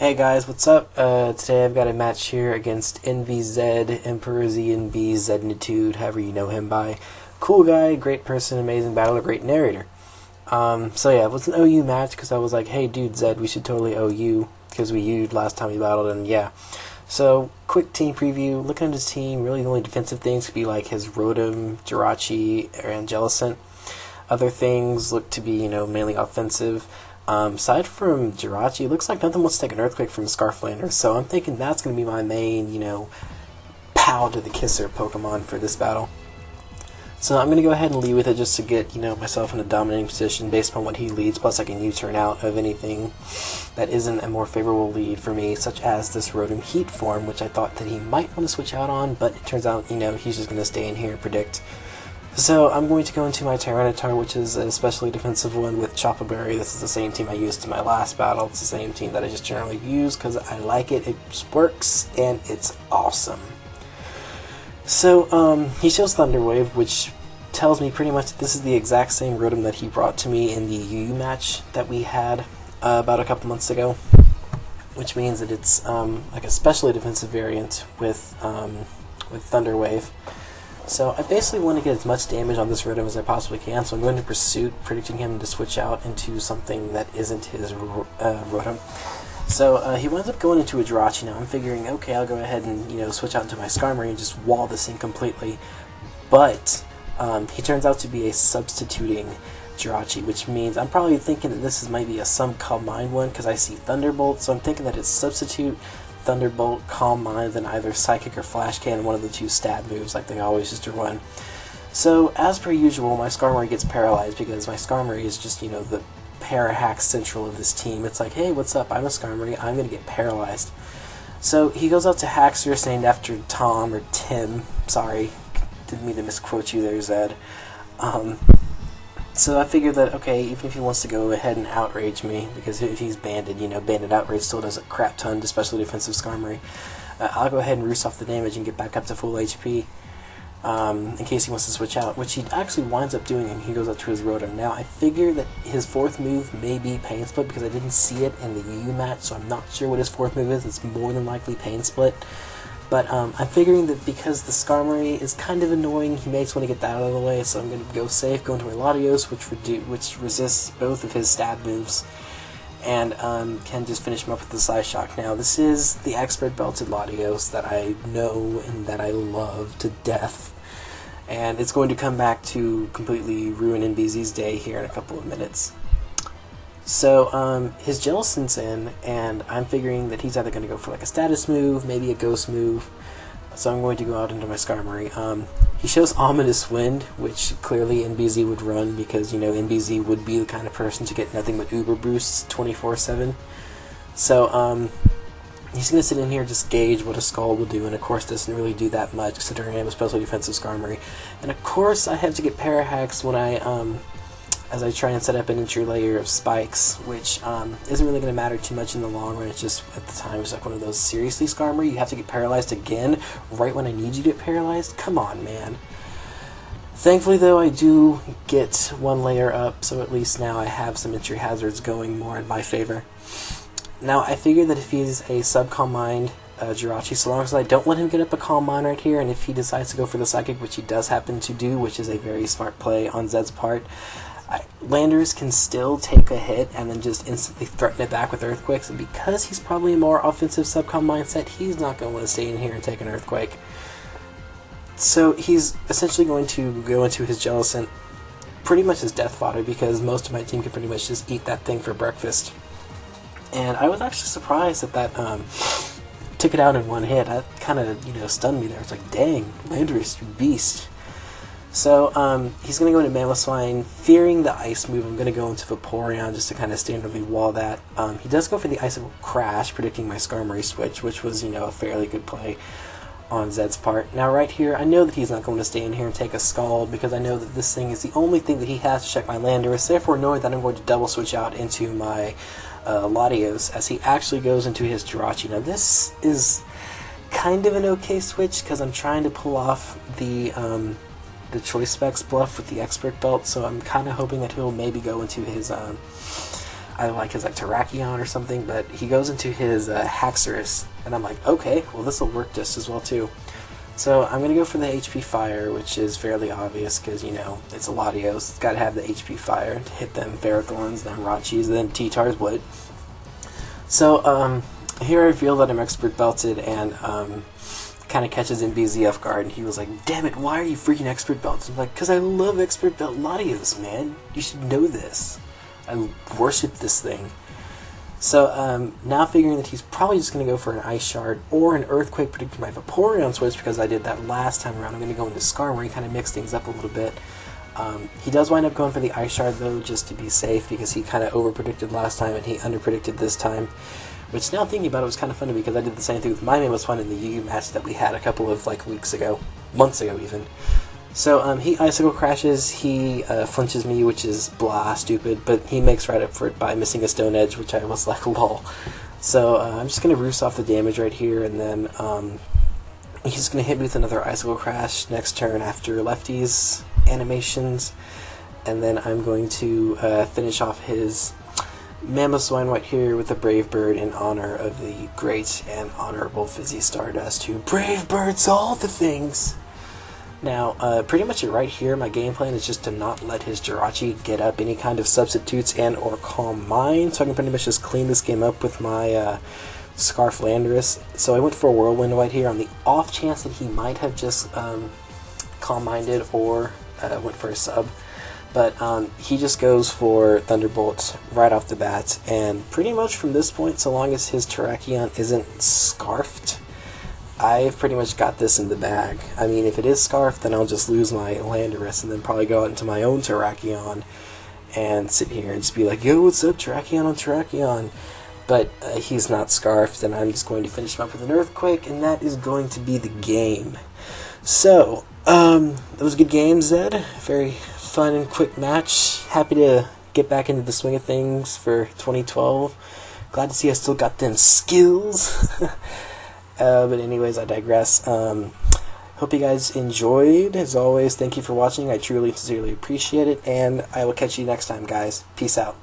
Hey guys, what's up? Today I've got a match here against NBZ, Emperor Z&B, Znitude, however you know him by. Cool guy, great person, amazing battler, great narrator. So yeah, it was an OU match because I was like, hey dude Zed, we should totally OU because we U'd last time we battled, and yeah. So, quick team preview. Looking at his team, really the only defensive things could be like his Rotom, Jirachi, or Angelicent. Other things look to be, mainly offensive. Aside from Jirachi, it looks like nothing wants to take an Earthquake from Scarflander, so I'm thinking that's going to be my main, pow to the kisser Pokemon for this battle. So I'm going to go ahead and lead with it just to get, myself in a dominating position based on what he leads, plus I can U-turn out of anything that isn't a more favorable lead for me, such as this Rotom Heat form, which I thought that he might want to switch out on, but it turns out, he's just going to stay in here and predict. So I'm going to go into my Tyranitar, which is an especially defensive one with Chopa Berry. This is the same team I used in my last battle. It's the same team that I just generally use because I like it. It just works, and it's awesome. So he shows Thunder Wave, which tells me pretty much that this is the exact same Rotom that he brought to me in the UU match that we had about a couple months ago, which means that it's like a specially defensive variant with Thunder Wave. So I basically want to get as much damage on this Rotom as I possibly can, so I'm going to Pursuit, predicting him to switch out into something that isn't his Rotom. So he winds up going into a Jirachi now. I'm figuring, okay, I'll go ahead and switch out into my Skarmory and just wall this in completely. But he turns out to be a substituting Jirachi, which means I'm probably thinking that this might be a some Calm Mind one because I see Thunderbolt, so I'm thinking that it's Substitute, Thunderbolt, Calm Mind, then either Psychic or Flash Cannon, one of the two stab moves like they always used to run. So, as per usual, my Skarmory gets paralyzed because my Skarmory is just, the para-hack central of this team. It's like, hey, what's up, I'm a Skarmory, I'm going to get paralyzed. So, he goes out to Haxorus, named after Tom, or Tim, sorry, didn't mean to misquote you there, Zed. So I figured that, okay, even if he wants to go ahead and outrage me, because if he's banded, banded outrage still does a crap ton, especially defensive Skarmory, I'll go ahead and roost off the damage and get back up to full HP, in case he wants to switch out, which he actually winds up doing, and he goes up to his Rotom. Now, I figure that his fourth move may be Pain Split, because I didn't see it in the UU match, so I'm not sure what his fourth move is. It's more than likely Pain Split. But I'm figuring that because the Skarmory is kind of annoying, he may just want to get that out of the way, so I'm going to go safe, go into my Latios, which resists both of his stab moves, and can just finish him up with the Psyshock. Now, this is the Expert Belted Latios that I know and that I love to death, and it's going to come back to completely ruin NBZ's day here in a couple of minutes. So, his Jellicent's in, and I'm figuring that he's either going to go for like a status move, maybe a ghost move, so I'm going to go out into my Skarmory. He shows Ominous Wind, which clearly NBZ would run, because, NBZ would be the kind of person to get nothing but Uber Boosts 24/7. So, he's going to sit in here and just gauge what a Skull will do, and of course doesn't really do that much, considering I'm a special defensive Skarmory. And of course I have to get Parahax when as I try and set up an entry layer of spikes, which isn't really going to matter too much in the long run. It's just, at the time, it's like one of those, seriously, Skarmory, you have to get paralyzed again, right when I need you to get paralyzed? Come on, man. Thankfully, though, I do get one layer up, so at least now I have some entry hazards going more in my favor. Now, I figure that if he's a sub-Calm Mind Jirachi, so long as I don't let him get up a Calm Mind right here, and if he decides to go for the Psychic, which he does happen to do, which is a very smart play on Zed's part, Landers can still take a hit and then just instantly threaten it back with Earthquakes, and because he's probably a more offensive Subcom mindset, he's not going to want to stay in here and take an Earthquake. So he's essentially going to go into his Jellicent pretty much as death fodder, because most of my team can pretty much just eat that thing for breakfast. And I was actually surprised that took it out in one hit. That kind of, stunned me there. It's like, dang, Landers, you beast. So, he's going to go into Mamoswine, fearing the Ice move. I'm going to go into Vaporeon just to kind of standardly wall that. He does go for the Icicle Crash, predicting my Skarmory switch, which was, a fairly good play on Zed's part. Now, right here, I know that he's not going to stay in here and take a Scald, because I know that this thing is the only thing that he has to check my Landorus, therefore knowing that I'm going to double switch out into my Latios, as he actually goes into his Jirachi. Now, this is kind of an okay switch, because I'm trying to pull off the Choice Specs bluff with the Expert Belt, so I'm kind of hoping that he'll maybe go into his either like his like Terrakion or something, but he goes into his Haxorus, and I'm like, okay, well this will work just as well too. So I'm going to go for the HP Fire, which is fairly obvious because, you know, it's a Latios. It's got to have the HP Fire to hit them Ferrothorns, them Rachis, then T-Tars would. So here I reveal that I'm Expert Belted, and kind of catches NBZ off guard, and he was like, damn it, why are you freaking Expert Belted? I'm like, because I love Expert Belt Latios, man. You should know this. I worship this thing. So now figuring that he's probably just going to go for an Ice Shard or an Earthquake, predicting my Vaporeon switch because I did that last time around. I'm going to go into Skarmory where he kind of mixed things up a little bit. He does wind up going for the Ice Shard though, just to be safe, because he kind of over-predicted last time and he under-predicted this time. Which, now thinking about it, was kind of funny because I did the same thing with my Mammoth One in the Yu-Gi match that we had a couple of like weeks ago, months ago even. So he Icicle Crashes, he flinches me, which is blah, stupid, but he makes right up for it by missing a Stone Edge, which I was like, lol. So I'm just going to roost off the damage right here, and then he's going to hit me with another Icicle Crash next turn after Lefty's animations, and then I'm going to finish off his Mammoth Swine right here with a Brave Bird in honor of the great and honorable Fizzy Stardust, who Brave Birds all the things. Now, pretty much right here, my game plan is just to not let his Jirachi get up any kind of substitutes and or Calm Mind, so I can pretty much just clean this game up with my Scarf Landorus. So I went for a Whirlwind right here on the off chance that he might have just Calm Minded or went for a sub. But he just goes for Thunderbolt right off the bat, and pretty much from this point, so long as his Terrakion isn't scarfed, I've pretty much got this in the bag. I mean, if it is scarfed, then I'll just lose my Landorus and then probably go out into my own Terrakion and sit here and just be like, yo, what's up, Terrakion on Terrakion? But he's not scarfed, and I'm just going to finish him up with an Earthquake, and that is going to be the game. So, that was a good game, Zed. Very fun and quick match. Happy to get back into the swing of things for 2012. Glad to see I still got them skills. But anyways, I digress. Hope you guys enjoyed. As always, thank you for watching. I truly, sincerely appreciate it, and I will catch you next time, guys. Peace out.